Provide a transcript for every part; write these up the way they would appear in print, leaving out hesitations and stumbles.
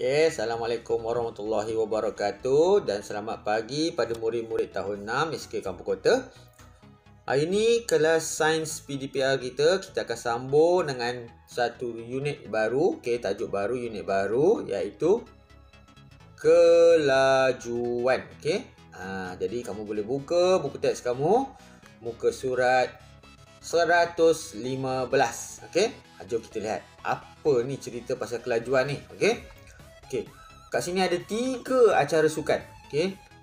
Okay, Assalamualaikum warahmatullahi wabarakatuh dan selamat pagi pada murid-murid tahun 6 SK Kampung Kota. Hari ini kelas Sains PDPR kita akan sambung dengan satu unit baru, tajuk baru, unit baru iaitu kelajuan. Jadi kamu boleh buka buku teks kamu, muka surat 115. Jom kita lihat apa ni cerita pasal kelajuan ni. Kat sini ada 3 acara sukan.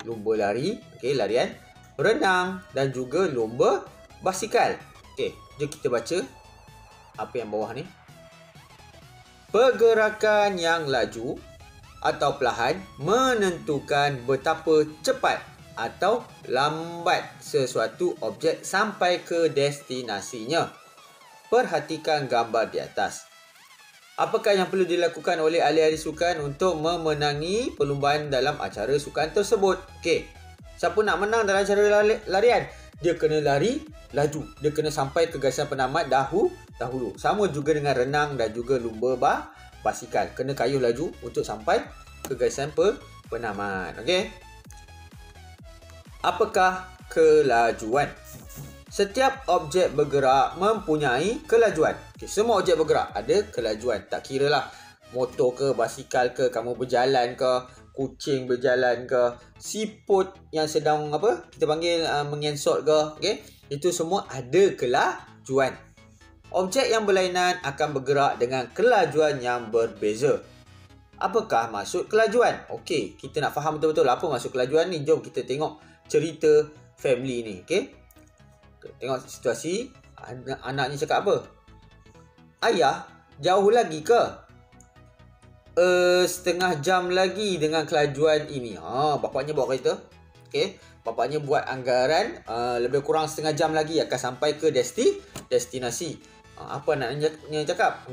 Lumba lari, larian, renang dan juga lumba basikal. Jom kita baca apa yang bawah ni. Pergerakan yang laju atau perlahan menentukan betapa cepat atau lambat sesuatu objek sampai ke destinasinya. Perhatikan gambar di atas. Apakah yang perlu dilakukan oleh ahli-ahli sukan untuk memenangi perlumbaan dalam acara sukan tersebut? Siapa nak menang dalam acara larian? Dia kena lari laju. Dia kena sampai ke gasian penamat dahulu. Sama juga dengan renang dan juga lumba basikal. Kena kayuh laju untuk sampai ke gasian penamat. Apakah kelajuan? Setiap objek bergerak mempunyai kelajuan. Semua objek bergerak ada kelajuan. Tak kira lah motor ke, basikal ke, kamu berjalan ke, kucing berjalan ke, siput yang sedang kita panggil mengensot ke. Itu semua ada kelajuan. Objek yang berlainan akan bergerak dengan kelajuan yang berbeza. Apakah maksud kelajuan? Kita nak faham betul-betul apa maksud kelajuan ni. Jom kita tengok cerita family ni. Tengok situasi. Anaknya cakap apa? Ayah, jauh lagi ke? Setengah jam lagi dengan kelajuan ini. Bapaknya bawa kereta. Bapaknya buat anggaran lebih kurang setengah jam lagi akan sampai ke destinasi. Apa anaknya cakap?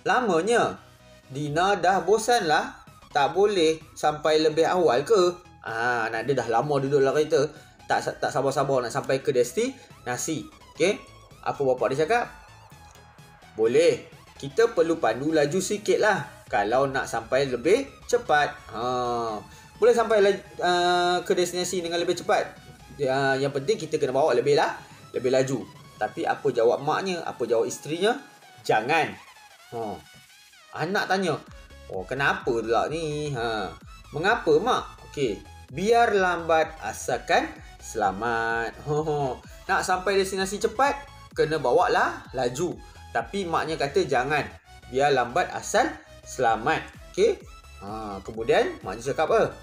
Lamanya. Dina dah bosan lah. Tak boleh sampai lebih awal ke? Anak dia dah lama duduk dalam kereta. Tak sabar-sabar nak sampai ke destinasi. Apa bapak dia cakap? Boleh. Kita perlu pandu laju sikit lah kalau nak sampai lebih cepat. Boleh sampai ke destinasi dengan lebih cepat. Yang penting kita kena bawa lebih laju. Tapi apa jawab maknya? Apa jawab isterinya? Jangan. Anak tanya, kenapa pula ni? Mengapa mak? Biar lambat asalkan selamat. Nak sampai destinasi cepat, kena bawa lah laju. Tapi maknya kata jangan. Biar lambat asal selamat. Kemudian maknya cakap apa?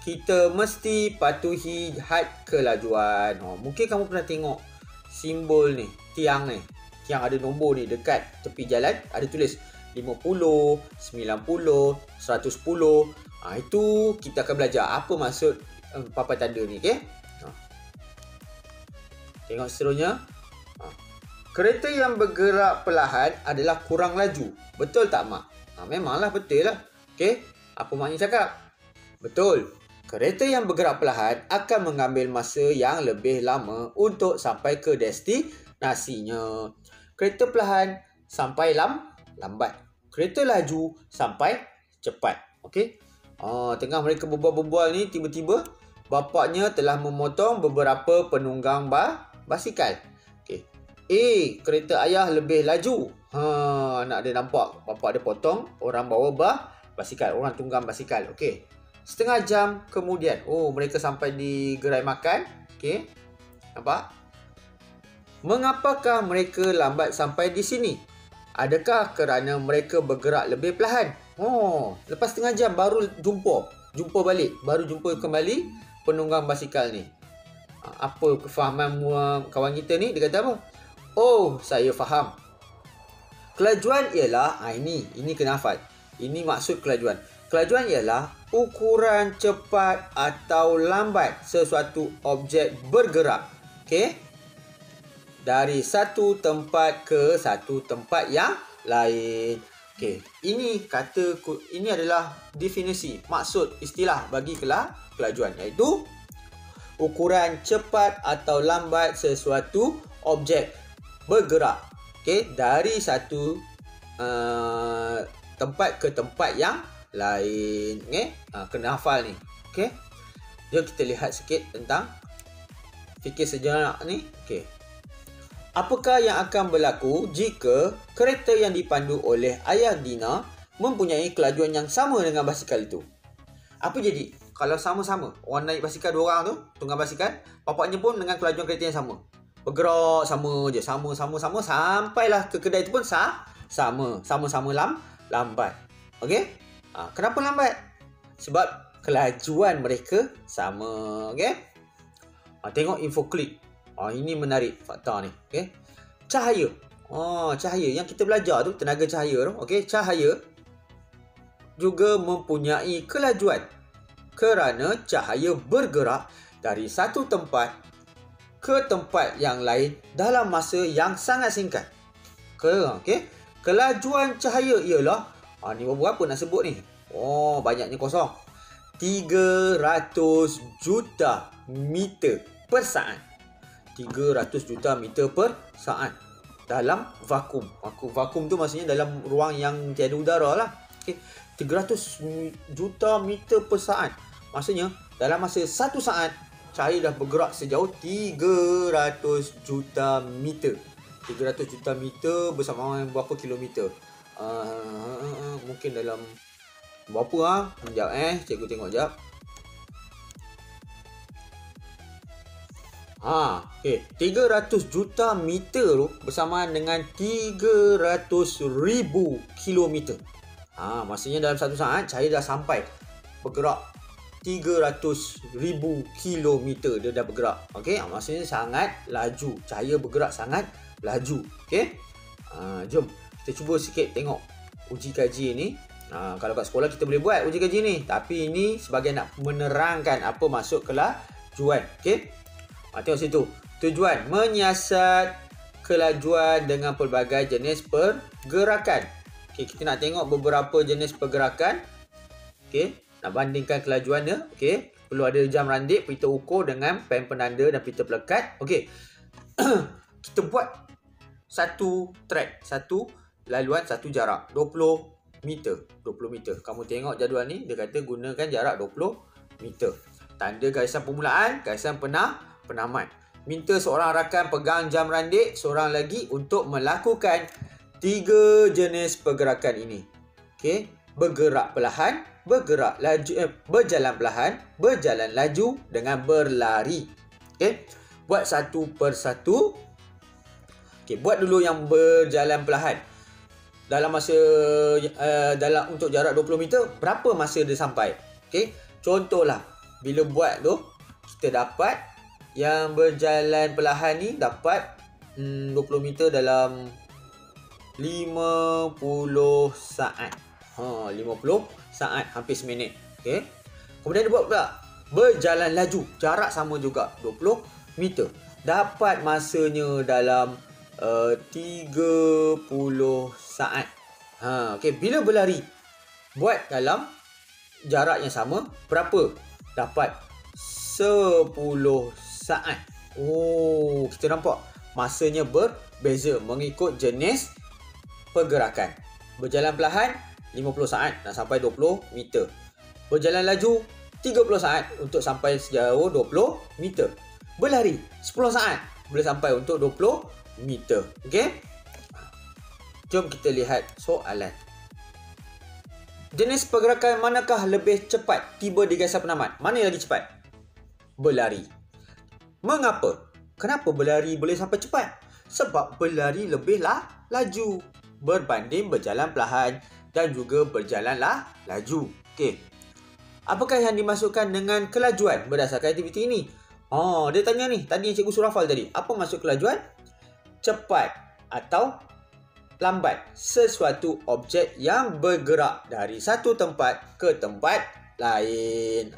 Kita mesti patuhi had kelajuan. Mungkin kamu pernah tengok simbol ni, tiang ni. Tiang ada nombor ni dekat tepi jalan. Ada tulis 50, 90, 110. Itu kita akan belajar apa maksud papan tanda ni. Tengok seterusnya. Kereta yang bergerak perlahan adalah kurang laju. Betul tak mak? Memanglah betul lah. Apa maknya cakap? Betul. Kereta yang bergerak perlahan akan mengambil masa yang lebih lama untuk sampai ke destinasinya. Kereta perlahan sampai lambat. Kereta laju sampai cepat. Tengah mereka berbual-bual ni, tiba-tiba bapaknya telah memotong beberapa penunggang basikal. Kereta ayah lebih laju. Anak dia nampak bapak dia potong orang bawa basikal, orang tunggang basikal. Setengah jam kemudian, mereka sampai di gerai makan. Nampak? Mengapakah mereka lambat sampai di sini? Adakah kerana mereka bergerak lebih perlahan? Lepas setengah jam baru jumpa balik. Baru jumpa kembali penunggang basikal ni. Apa kefahaman kawan kita ni? Dia kata apa? Saya faham. Kelajuan ialah, ini kena hafal. Ini maksud kelajuan. Kelajuan ialah ukuran cepat atau lambat sesuatu objek bergerak. Dari satu tempat ke satu tempat yang lain. Ini adalah definisi, maksud istilah bagi kelajuan, iaitu ukuran cepat atau lambat sesuatu objek bergerak dari satu tempat ke tempat yang lain. Okay? Kena hafal ni. Okay? Jom kita lihat sikit tentang fikir sejenak ni. Okay. Apakah yang akan berlaku jika kereta yang dipandu oleh ayah Dina mempunyai kelajuan yang sama dengan basikal itu? Apa jadi kalau sama-sama orang naik basikal, dua orang tu tunggang basikal, bapaknya pun dengan kelajuan kereta yang sama, bergerak sama je, sama sampailah ke kedai tu pun sama-sama lambat. Okey? Kenapa lambat? Sebab kelajuan mereka sama. Okey? Tengok info klik. Ini menarik fakta ni. Okey? Cahaya. Cahaya yang kita belajar tu, tenaga cahaya tu. Okey, cahaya juga mempunyai kelajuan kerana cahaya bergerak dari satu tempat ke tempat yang lain dalam masa yang sangat singkat. Okey? Kelajuan cahaya ialah ni berapa nak sebut ni? Banyaknya kosong. 300 juta meter per saat. 300 juta meter per saat dalam vakum. Vakum tu maksudnya dalam ruang yang tiada udara lah. Okay. 300 juta meter per saat. Maksudnya dalam masa 1 saat cahaya dah bergerak sejauh 300 juta meter. 300 juta meter bersama berapa kilometer? Mungkin dalam berapa Sekejap cikgu tengok sekejap. Okay. 300 juta meter tu bersamaan dengan 300,000 kilometer. Maksudnya dalam 1 saat cahaya dah sampai bergerak 300,000 kilometer dia dah bergerak. Okey, maksudnya sangat laju. Cahaya bergerak sangat laju. Okey. Jom kita cuba sikit tengok uji kaji ni. Kalau kat sekolah kita boleh buat uji kaji ni, tapi ini sebagai nak menerangkan apa maksud kelajuan. Okey. Tengok situ. Tujuan menyiasat kelajuan dengan pelbagai jenis pergerakan. Okey, kita nak tengok beberapa jenis pergerakan. Okey, nak bandingkan kelajuannya. Okey, perlu ada jam randik, pita ukur dengan pen penanda dan pita pelekat. Okey. Kita buat satu track, satu laluan, satu jarak 20 meter. 20 meter. Kamu tengok jadual ni, dia kata gunakan jarak 20 meter. Tanda garisan permulaan, garisan penamat. Minta seorang rakan pegang jam randik, seorang lagi untuk melakukan 3 jenis pergerakan ini. Okey, bergerak perlahan, bergerak laju, berjalan perlahan, berjalan laju dengan berlari. Okey, buat satu persatu. Okey, buat dulu yang berjalan perlahan. Dalam masa untuk jarak 20 meter, berapa masa dia sampai? Okey, contohlah bila buat tu kita dapat yang berjalan perlahan ni dapat 20 meter dalam 50 saat. 50 saat, hampir seminit. Okey. Kemudian dia buat pula berjalan laju, jarak sama juga 20 meter. Dapat masanya dalam 30 saat. Okey, bila berlari buat dalam jarak yang sama, berapa? Dapat 10 saat. Kita nampak masanya berbeza mengikut jenis pergerakan. Berjalan perlahan 50 saat nak sampai 20 meter. Berjalan laju 30 saat untuk sampai sejauh 20 meter. Berlari 10 saat boleh sampai untuk 20 meter. Okey? Jom kita lihat soalan. Jenis pergerakan manakah lebih cepat tiba di garisan penamat? Mana yang lagi cepat? Berlari. Mengapa? Kenapa berlari boleh sampai cepat? Sebab berlari lebih laju berbanding berjalan perlahan dan juga berjalanlah laju. Okey. Apakah yang dimasukkan dengan kelajuan berdasarkan aktiviti ini? Dia tanya ni, tadi yang cikgu suruh hafal tadi. Apa maksud kelajuan? Cepat atau lambat sesuatu objek yang bergerak dari satu tempat ke tempat lain.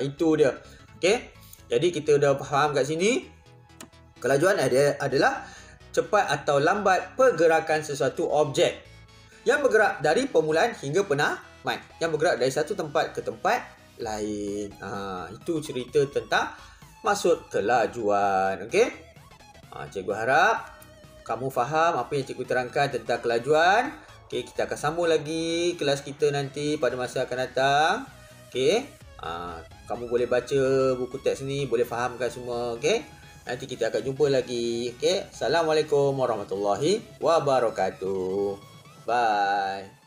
Itu dia. Okey. Jadi kita dah faham kat sini. Kelajuan adalah cepat atau lambat pergerakan sesuatu objek yang bergerak dari permulaan hingga penamat, yang bergerak dari satu tempat ke tempat lain. Itu cerita tentang maksud kelajuan. Okey. Cikgu harap kamu faham apa yang cikgu terangkan tentang kelajuan. Okey, kita akan sambung lagi kelas kita nanti pada masa akan datang. Okey. Kamu boleh baca buku teks ni, boleh fahamkan semua. Okey. Nanti kita akan jumpa lagi. Okey. Assalamualaikum warahmatullahi wabarakatuh. Bye.